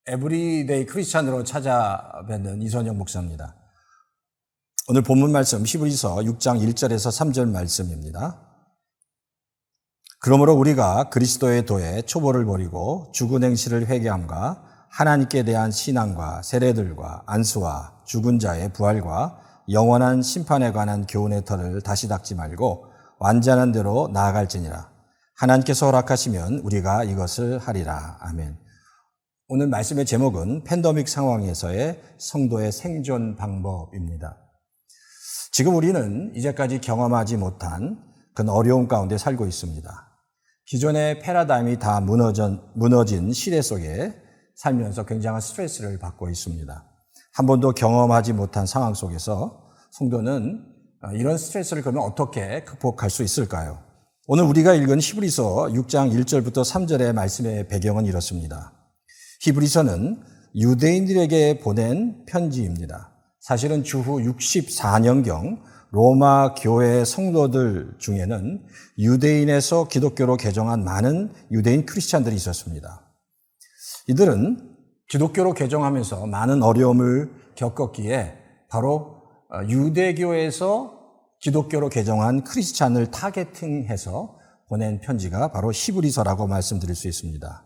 에브리데이 크리스찬으로 찾아뵙는 이선영 목사입니다. 오늘 본문 말씀 히브리서 6장 1절에서 3절 말씀입니다. 그러므로 우리가 그리스도의 도에 초보를 버리고 죽은 행실을 회개함과 하나님께 대한 신앙과 세례들과 안수와 죽은 자의 부활과 영원한 심판에 관한 교훈의 터를 다시 닦지 말고 완전한 대로 나아갈지니라. 하나님께서 허락하시면 우리가 이것을 하리라. 아멘. 오늘 말씀의 제목은 팬데믹 상황에서의 성도의 생존 방법입니다. 지금 우리는 이제까지 경험하지 못한 그런 어려움 가운데 살고 있습니다. 기존의 패러다임이 다 무너진 시대 속에 살면서 굉장한 스트레스를 받고 있습니다. 한 번도 경험하지 못한 상황 속에서 성도는 이런 스트레스를 그러면 어떻게 극복할 수 있을까요? 오늘 우리가 읽은 히브리서 6장 1절부터 3절의 말씀의 배경은 이렇습니다. 히브리서는 유대인들에게 보낸 편지입니다. 사실은 주후 64년경 로마 교회 성도들 중에는 유대인에서 기독교로 개종한 많은 유대인 크리스찬들이 있었습니다. 이들은 기독교로 개종하면서 많은 어려움을 겪었기에 바로 유대교에서 기독교로 개종한 크리스찬을 타겟팅해서 보낸 편지가 바로 히브리서라고 말씀드릴 수 있습니다.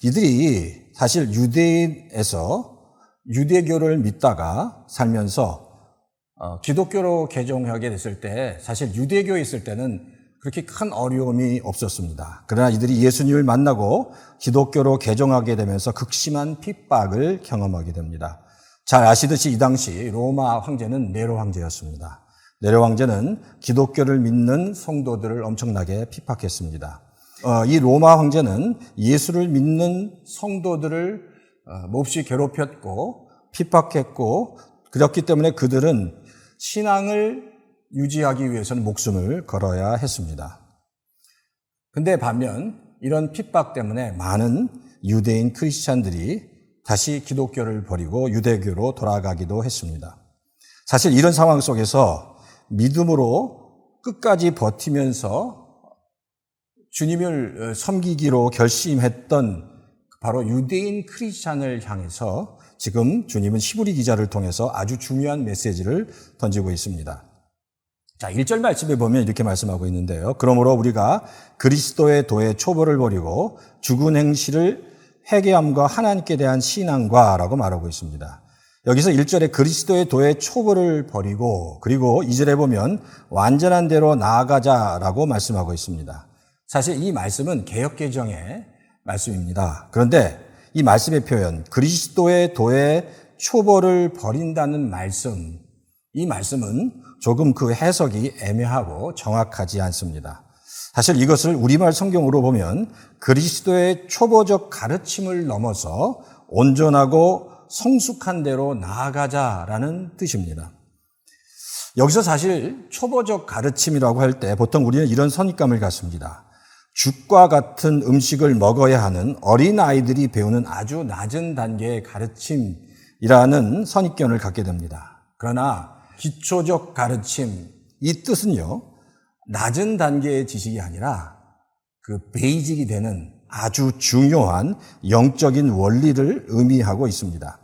이들이 사실 유대인에서 유대교를 믿다가 살면서 기독교로 개종하게 됐을 때 사실 유대교에 있을 때는 그렇게 큰 어려움이 없었습니다. 그러나 이들이 예수님을 만나고 기독교로 개종하게 되면서 극심한 핍박을 경험하게 됩니다. 잘 아시듯이 이 당시 로마 황제는 네로 황제였습니다. 네로 황제는 기독교를 믿는 성도들을 엄청나게 핍박했습니다. 이 로마 황제는 예수를 믿는 성도들을 몹시 괴롭혔고 핍박했고 그렇기 때문에 그들은 신앙을 유지하기 위해서는 목숨을 걸어야 했습니다. 근데 반면 이런 핍박 때문에 많은 유대인 크리스찬들이 다시 기독교를 버리고 유대교로 돌아가기도 했습니다. 사실 이런 상황 속에서 믿음으로 끝까지 버티면서 주님을 섬기기로 결심했던 바로 유대인 크리스찬을 향해서 지금 주님은 히브리 기자를 통해서 아주 중요한 메시지를 던지고 있습니다. 자, 1절 말씀에 보면 이렇게 말씀하고 있는데요. 그러므로 우리가 그리스도의 도에 초보를 버리고 죽은 행실을 회개함과 하나님께 대한 신앙과 라고 말하고 있습니다. 여기서 1절에 그리스도의 도에 초보를 버리고 그리고 2절에 보면 완전한 대로 나아가자라고 말씀하고 있습니다. 사실 이 말씀은 개역개정의 말씀입니다. 그런데 이 말씀의 표현, 그리스도의 도에 초보를 버린다는 말씀, 이 말씀은 조금 그 해석이 애매하고 정확하지 않습니다. 사실 이것을 우리말 성경으로 보면 그리스도의 초보적 가르침을 넘어서 온전하고 성숙한 대로 나아가자라는 뜻입니다. 여기서 사실 초보적 가르침이라고 할 때 보통 우리는 이런 선입감을 갖습니다. 죽과 같은 음식을 먹어야 하는 어린아이들이 배우는 아주 낮은 단계의 가르침이라는 선입견을 갖게 됩니다. 그러나 기초적 가르침, 이 뜻은요, 낮은 단계의 지식이 아니라 그 베이직이 되는 아주 중요한 영적인 원리를 의미하고 있습니다.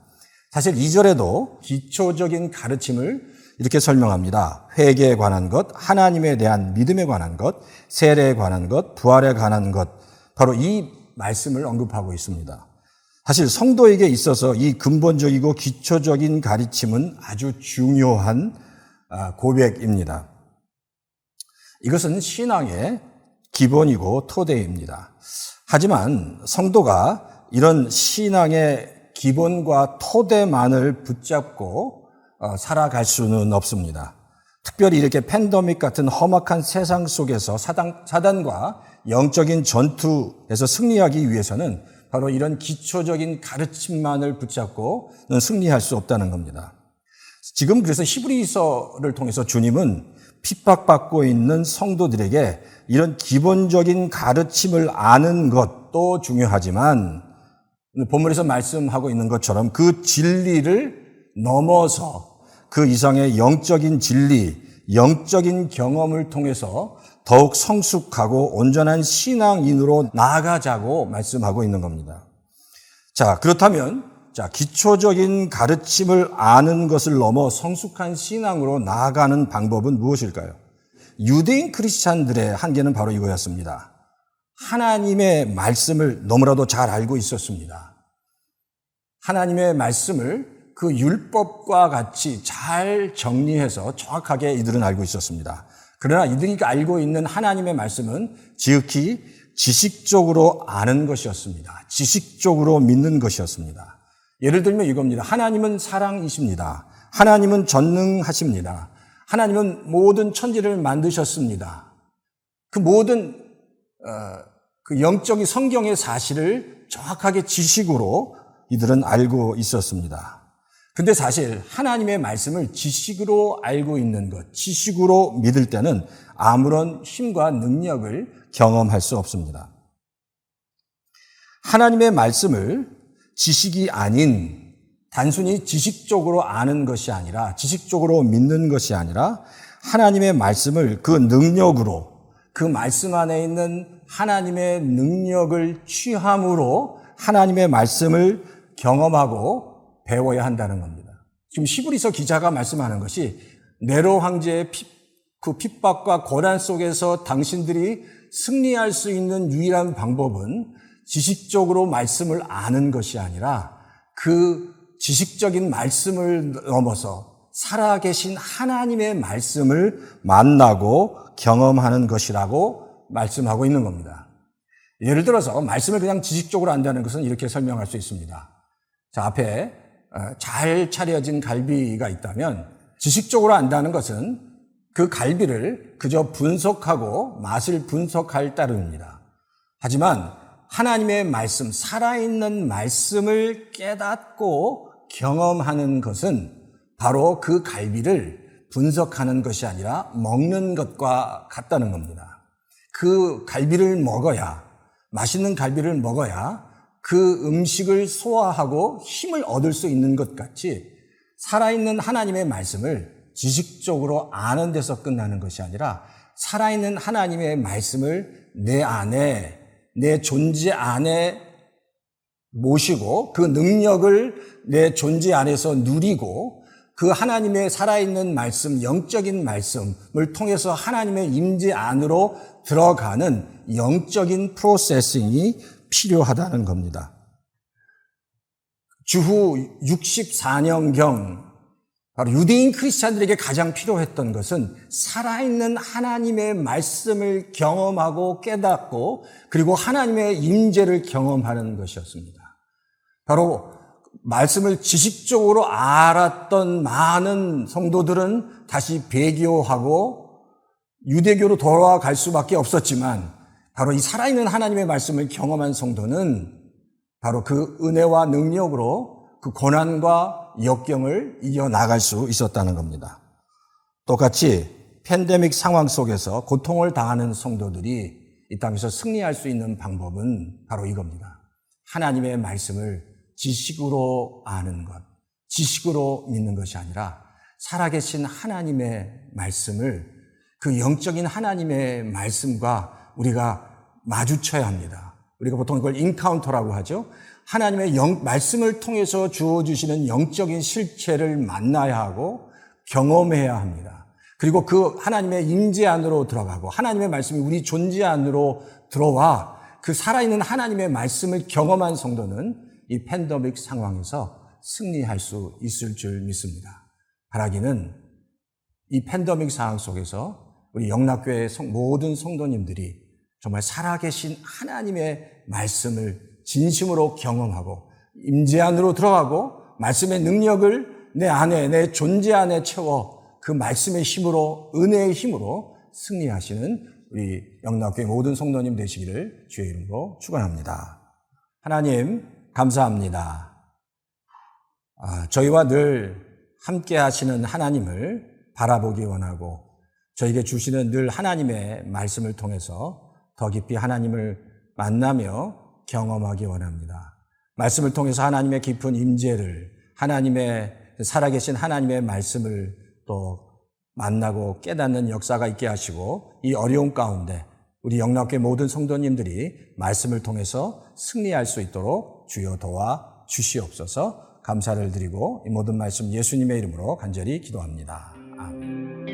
사실 2절에도 기초적인 가르침을 이렇게 설명합니다. 회개에 관한 것, 하나님에 대한 믿음에 관한 것, 세례에 관한 것, 부활에 관한 것, 바로 이 말씀을 언급하고 있습니다. 사실 성도에게 있어서 이 근본적이고 기초적인 가르침은 아주 중요한 고백입니다. 이것은 신앙의 기본이고 토대입니다. 하지만 성도가 이런 신앙의 기본과 토대만을 붙잡고 살아갈 수는 없습니다. 특별히 이렇게 팬데믹 같은 험악한 세상 속에서 사단과 영적인 전투에서 승리하기 위해서는 바로 이런 기초적인 가르침만을 붙잡고는 승리할 수 없다는 겁니다. 지금 그래서 히브리서를 통해서 주님은 핍박받고 있는 성도들에게 이런 기본적인 가르침을 아는 것도 중요하지만 본문에서 말씀하고 있는 것처럼 그 진리를 넘어서 그 이상의 영적인 진리, 영적인 경험을 통해서 더욱 성숙하고 온전한 신앙인으로 나아가자고 말씀하고 있는 겁니다. 자, 그렇다면 기초적인 가르침을 아는 것을 넘어 성숙한 신앙으로 나아가는 방법은 무엇일까요? 유대인 크리스찬들의 한계는 바로 이거였습니다. 하나님의 말씀을 너무나도 잘 알고 있었습니다. 하나님의 말씀을 그 율법과 같이 잘 정리해서 정확하게 이들은 알고 있었습니다. 그러나 이들이 알고 있는 하나님의 말씀은 지극히 지식적으로 아는 것이었습니다. 지식적으로 믿는 것이었습니다. 예를 들면 이겁니다. 하나님은 사랑이십니다. 하나님은 전능하십니다. 하나님은 모든 천지를 만드셨습니다. 그 모든 그 영적인 성경의 사실을 정확하게 지식으로 이들은 알고 있었습니다. 근데 사실 하나님의 말씀을 지식으로 알고 있는 것, 지식으로 믿을 때는 아무런 힘과 능력을 경험할 수 없습니다. 하나님의 말씀을 지식이 아닌 단순히 지식적으로 아는 것이 아니라 지식적으로 믿는 것이 아니라 하나님의 말씀을 그 능력으로 그 말씀 안에 있는 하나님의 능력을 취함으로 하나님의 말씀을 경험하고 배워야 한다는 겁니다. 지금 히브리서 기자가 말씀하는 것이 네로 황제의 그 핍박과 고난 속에서 당신들이 승리할 수 있는 유일한 방법은 지식적으로 말씀을 아는 것이 아니라 그 지식적인 말씀을 넘어서 살아계신 하나님의 말씀을 만나고 경험하는 것이라고 말씀하고 있는 겁니다. 예를 들어서 말씀을 그냥 지식적으로 안다는 것은 이렇게 설명할 수 있습니다. 자, 앞에 잘 차려진 갈비가 있다면 지식적으로 안다는 것은 그 갈비를 그저 분석하고 맛을 분석할 따름입니다. 하지만 하나님의 말씀, 살아있는 말씀을 깨닫고 경험하는 것은 바로 그 갈비를 분석하는 것이 아니라 먹는 것과 같다는 겁니다. 그 갈비를 먹어야, 맛있는 갈비를 먹어야 그 음식을 소화하고 힘을 얻을 수 있는 것 같이 살아있는 하나님의 말씀을 지식적으로 아는 데서 끝나는 것이 아니라 살아있는 하나님의 말씀을 내 안에, 내 존재 안에 모시고 그 능력을 내 존재 안에서 누리고 그 하나님의 살아있는 말씀, 영적인 말씀을 통해서 하나님의 임재 안으로 들어가는 영적인 프로세싱이 필요하다는 겁니다. 주후 64년경 바로 유대인 크리스찬들에게 가장 필요했던 것은 살아있는 하나님의 말씀을 경험하고 깨닫고 그리고 하나님의 임재를 경험하는 것이었습니다. 바로 말씀을 지식적으로 알았던 많은 성도들은 다시 배교하고 유대교로 돌아갈 수밖에 없었지만 바로 이 살아있는 하나님의 말씀을 경험한 성도는 바로 그 은혜와 능력으로 그 고난과 역경을 이겨나갈 수 있었다는 겁니다. 똑같이 팬데믹 상황 속에서 고통을 당하는 성도들이 이 땅에서 승리할 수 있는 방법은 바로 이겁니다. 하나님의 말씀을 지식으로 아는 것, 지식으로 믿는 것이 아니라 살아계신 하나님의 말씀을 그 영적인 하나님의 말씀과 우리가 마주쳐야 합니다. 우리가 보통 이걸 인카운터라고 하죠. 하나님의 말씀을 통해서 주어주시는 영적인 실체를 만나야 하고 경험해야 합니다. 그리고 그 하나님의 임재 안으로 들어가고 하나님의 말씀이 우리 존재 안으로 들어와 그 살아있는 하나님의 말씀을 경험한 성도는 이 팬데믹 상황에서 승리할 수 있을 줄 믿습니다. 바라기는 이 팬데믹 상황 속에서 우리 영락교회의 모든 성도님들이 정말 살아계신 하나님의 말씀을 진심으로 경험하고 임재 안으로 들어가고 말씀의 능력을 내 안에, 내 존재 안에 채워 그 말씀의 힘으로, 은혜의 힘으로 승리하시는 우리 영락교회 모든 성도님 되시기를 주의 이름으로 축원합니다. 하나님 감사합니다. 저희와 늘 함께 하시는 하나님을 바라보기 원하고 저에게 주시는 늘 하나님의 말씀을 통해서 더 깊이 하나님을 만나며 경험하기 원합니다. 말씀을 통해서 하나님의 깊은 임재를, 하나님의 살아계신 하나님의 말씀을 또 만나고 깨닫는 역사가 있게 하시고 이 어려운 가운데 우리 영락교회 모든 성도님들이 말씀을 통해서 승리할 수 있도록 주여 도와 주시옵소서. 감사를 드리고 이 모든 말씀 예수님의 이름으로 간절히 기도합니다. 아멘.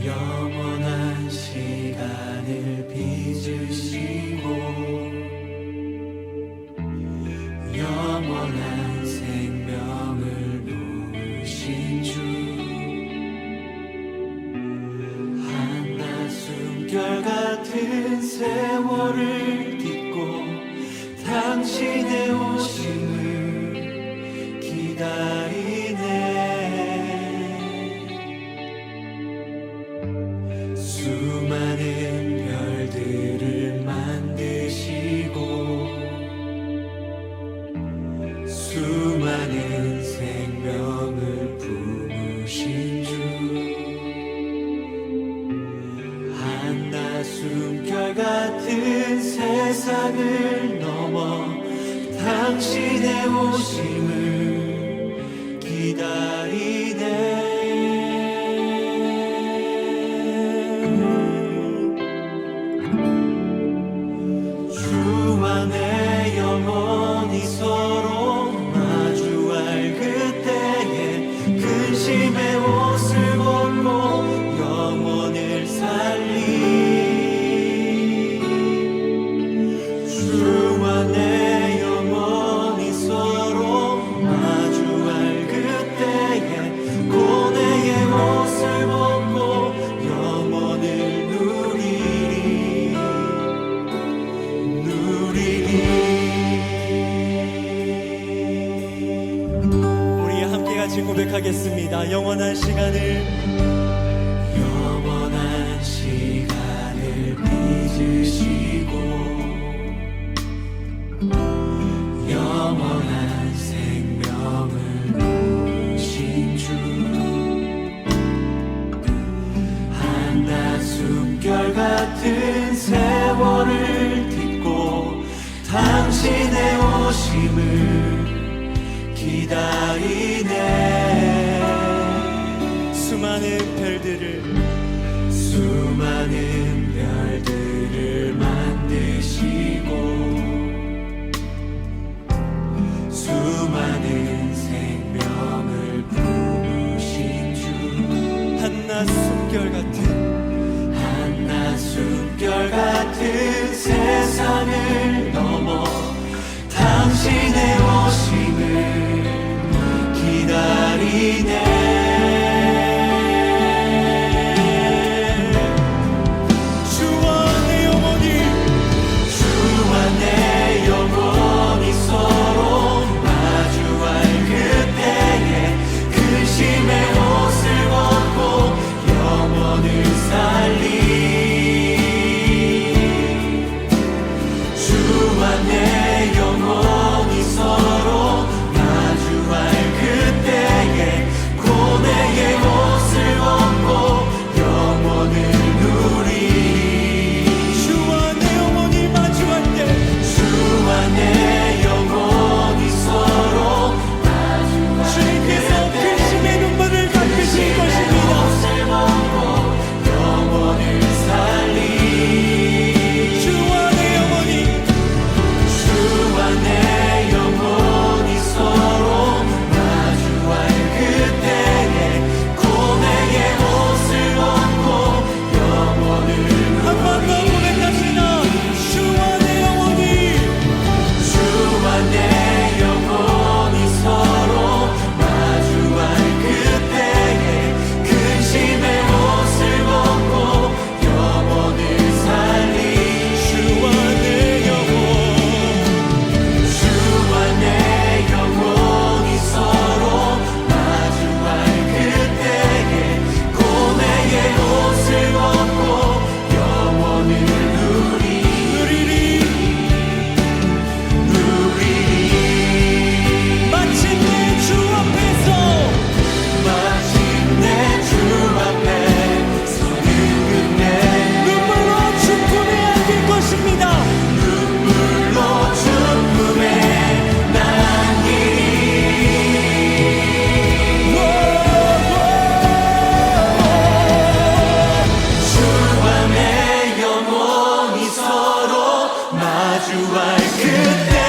영원한 시간을 빚으시고 영원한 생명을 놓으신 주, 한낮숨결 같은 세월을 딛고 당신의 오심을 기다리네. 수많은 별들을 만드시고 수많은 생명을 품으신 주, 한낮숨결 같은 세상을 넘어 당신의 오심을 기다리네. 내 영혼이 서로 마주할 그때에 근심의 옷을 벗고 영혼을 살리. 주와 내 영혼이 서로 마주할 그때에 고뇌의 옷을 벗고 영혼을 누리리. 우리 함께 같이 고백하겠습니다. 영원한 시간을 빚으시고 영원한 생명을 놓으신 주, 한낮숨결 같은 세월을 딛고 당신의 오심을 기다리네. 수많은 별들을 만드시고 수많은 생명을 품으신 주, 한낮숨결 같은 세상을 넘어 당신의 오심을 기다리네. 마주할 그때